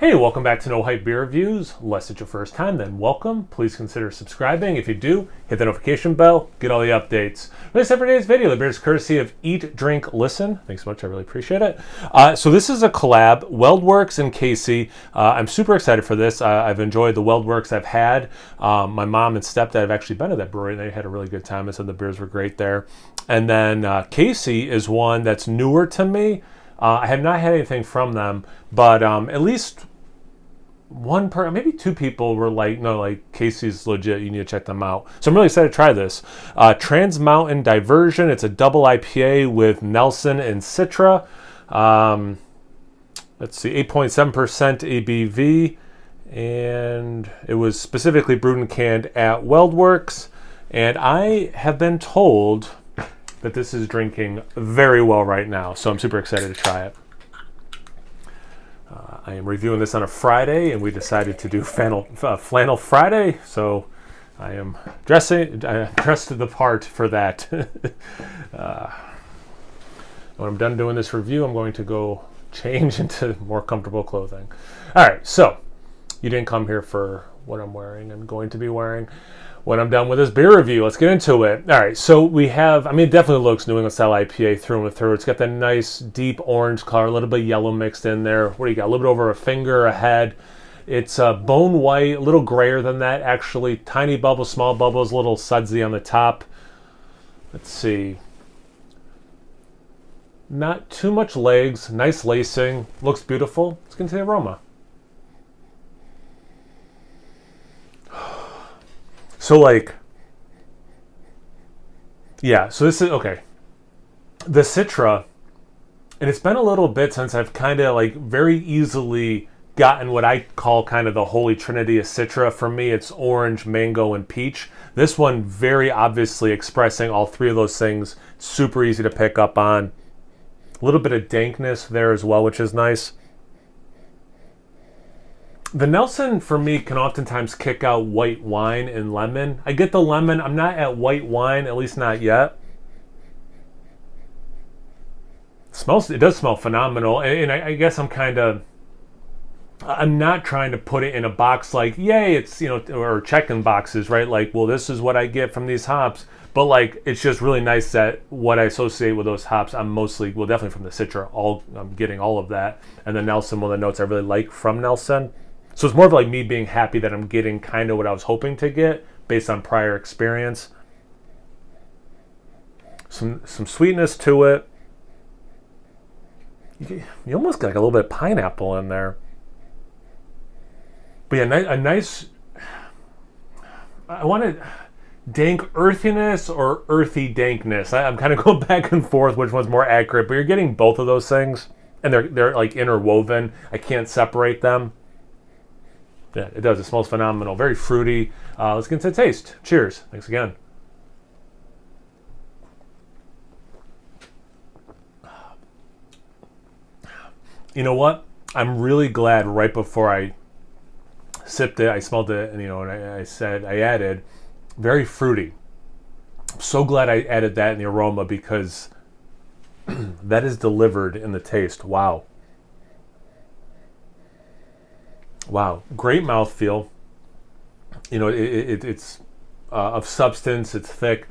Hey, welcome back to No Hype Beer Reviews. Unless it's your first time, then welcome. Please consider subscribing. If you do, hit the notification bell, get all the updates. This is today's video. The beer is courtesy of Eat, Drink, Listen. Thanks so much. I really appreciate it. So this is a collab, Weldwerks and Casey. I'm super excited for this. I've enjoyed the Weldwerks I've had. My mom and stepdad have actually been to that brewery. They had a really good time. I said the beers were great there. And then Casey is one that's newer to me. I have not had anything from them, but at least maybe two people were like, no, like Casey's legit, you need to check them out. So I'm really excited to try this. Transmountain Diversion, it's a double IPA with Nelson and Citra. Let's see, 8.7% ABV, and it was specifically brewed and canned at Weldwerks, and I have been told that this is drinking very well right now, so I'm super excited to try it. I am reviewing this on a Friday, and we decided to do Flannel Friday, so I am dressed the part for that. When I'm done doing this review, I'm going to go change into more comfortable clothing. All right, so you didn't come here for what I'm wearing. I'm going to be wearing when I'm done with this beer review. Let's get into it. All right, so we have, it definitely looks New England style IPA through and through. It's got that nice deep orange color, a little bit of yellow mixed in there. What do you got? A little bit over a finger, a head. It's bone white, a little grayer than that, actually. Tiny bubbles, small bubbles, a little sudsy on the top. Let's see. Not too much legs, nice lacing, looks beautiful. Let's get into the aroma. So so this is, okay. The Citra, and it's been a little bit since I've kind of very easily gotten what I call kind of the holy trinity of Citra. For me, it's orange, mango, and peach. This one very obviously expressing all three of those things. Super easy to pick up on. A little bit of dankness there as well, which is nice. The Nelson, for me, can oftentimes kick out white wine and lemon. I get the lemon. I'm not at white wine, at least not yet. It does smell phenomenal. And I guess I'm not trying to put it in a box like, yay, it's, or checking boxes, right? Like, well, this is what I get from these hops. But it's just really nice that what I associate with those hops, I'm mostly, definitely from the Citra, I'm getting all of that. And the Nelson, one of the notes I really like from Nelson. So it's more of me being happy that I'm getting kind of what I was hoping to get based on prior experience. Some sweetness to it. You almost got a little bit of pineapple in there. But yeah, a nice, I wanted dank earthiness or earthy dankness. I'm kind of going back and forth which one's more accurate, but you're getting both of those things, and they're interwoven. I can't separate them. Yeah, it does. It smells phenomenal. Very fruity. Let's get into the taste. Cheers. Thanks again. You know what? I'm really glad right before I sipped it, I smelled it, and I said I added very fruity. I'm so glad I added that in the aroma because that is delivered in the taste. Wow. Wow, great mouthfeel. It's of substance. It's thick,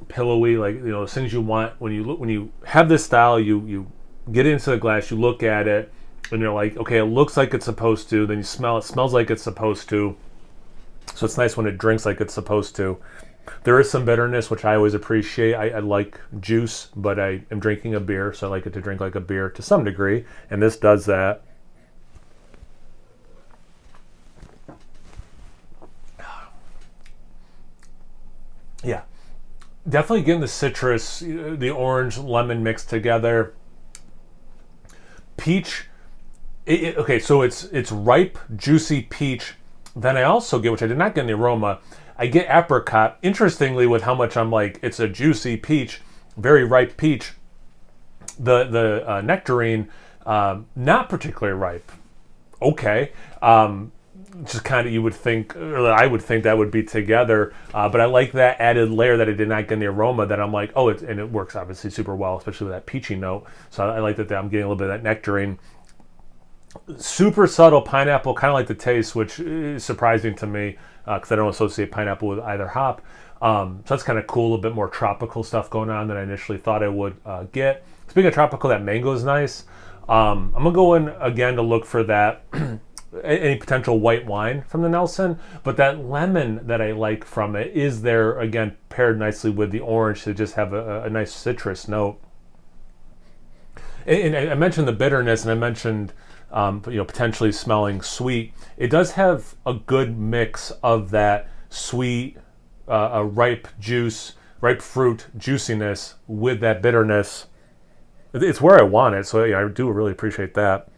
pillowy. As things you want when you have this style. You get into the glass, you look at it, and you're like, okay, it looks like it's supposed to. Then you smell it, smells like it's supposed to. So it's nice when it drinks like it's supposed to. There is some bitterness, which I always appreciate. I like juice, but I am drinking a beer, so I like it to drink like a beer to some degree, and this does that. Yeah, definitely getting the citrus, the orange, lemon mixed together. Peach. Okay, so it's ripe, juicy peach. Then I also get, which I did not get in the aroma, I get apricot. Interestingly, with how much I'm it's a juicy peach, very ripe peach. The nectarine, not particularly ripe. Okay. Just kind of, you would think, or I would think that would be together, but I like that added layer that I did not get in the aroma, that I'm like, oh, and it works obviously super well, especially with that peachy note. So I like that I'm getting a little bit of that nectarine. Super subtle pineapple, kind of like the taste, which is surprising to me because I don't associate pineapple with either hop. So that's kind of cool, a little bit more tropical stuff going on than I initially thought I would get. Speaking of tropical, that mango is nice. I'm going to go in again to look for that, any potential white wine from the Nelson, but that lemon that I like from it is there, again, paired nicely with the orange to just have a nice citrus note. And I mentioned the bitterness, and I mentioned potentially smelling sweet. It does have a good mix of that sweet, ripe fruit juiciness with that bitterness. It's where I want it, so yeah, I do really appreciate that.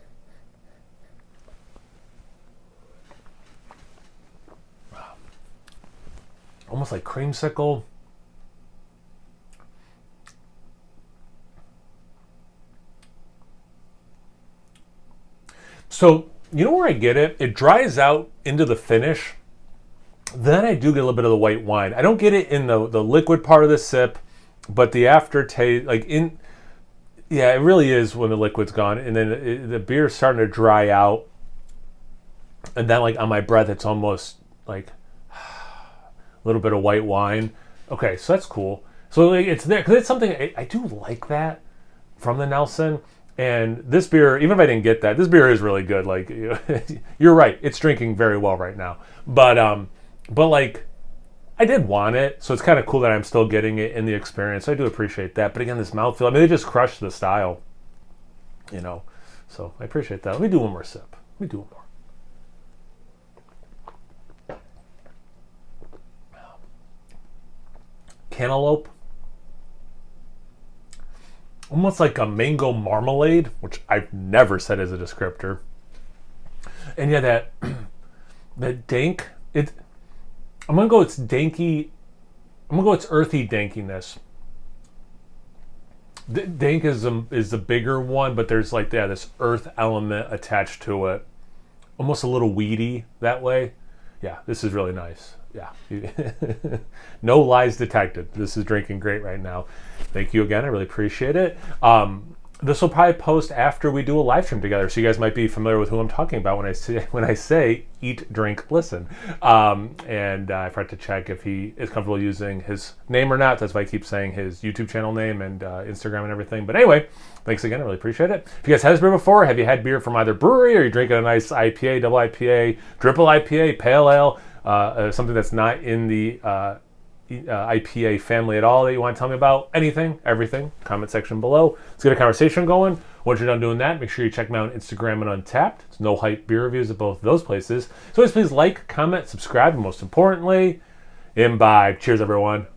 Almost like creamsicle. So, you know where I get it? It dries out into the finish. Then I do get a little bit of the white wine. I don't get it in the liquid part of the sip, but the aftertaste, it really is when the liquid's gone. And then the beer's starting to dry out. And then, on my breath, it's almost like a little bit of white wine. Okay, so that's cool. So it's there, because it's something, I do like that from the Nelson. And this beer, even if I didn't get that, this beer is really good. You're right, it's drinking very well right now. But I did want it, so it's kind of cool that I'm still getting it in the experience. I do appreciate that. But again, this mouthfeel, they just crushed the style, So I appreciate that. Let me do one more sip. Let me do one more. Cantaloupe. Almost like a mango marmalade, which I've never said as a descriptor. And yeah, that dank, I'm gonna go it's danky, I'm gonna go it's earthy dankiness. Dank is the bigger one, but there's this earth element attached to it. Almost a little weedy that way. Yeah, this is really nice. Yeah. No lies detected. This is drinking great right now. Thank you again. I really appreciate it. This will probably post after we do a live stream together, so you guys might be familiar with who I'm talking about when I say eat, drink, listen. And I forgot to check if he is comfortable using his name or not. That's why I keep saying his YouTube channel name and Instagram and everything. But anyway, thanks again. I really appreciate it. If you guys had this beer before, have you had beer from either brewery, or you're drinking a nice IPA, double IPA, triple IPA, pale ale, something that's not in the IPA family at all that you want to tell me about? Anything, everything, comment section below. Let's get a conversation going. Once you're done doing that, make sure you check me out on Instagram and Untappd. It's No Hype Beer Reviews at both of those places. So always please like, comment, subscribe, and most importantly, imbibe. Cheers, everyone.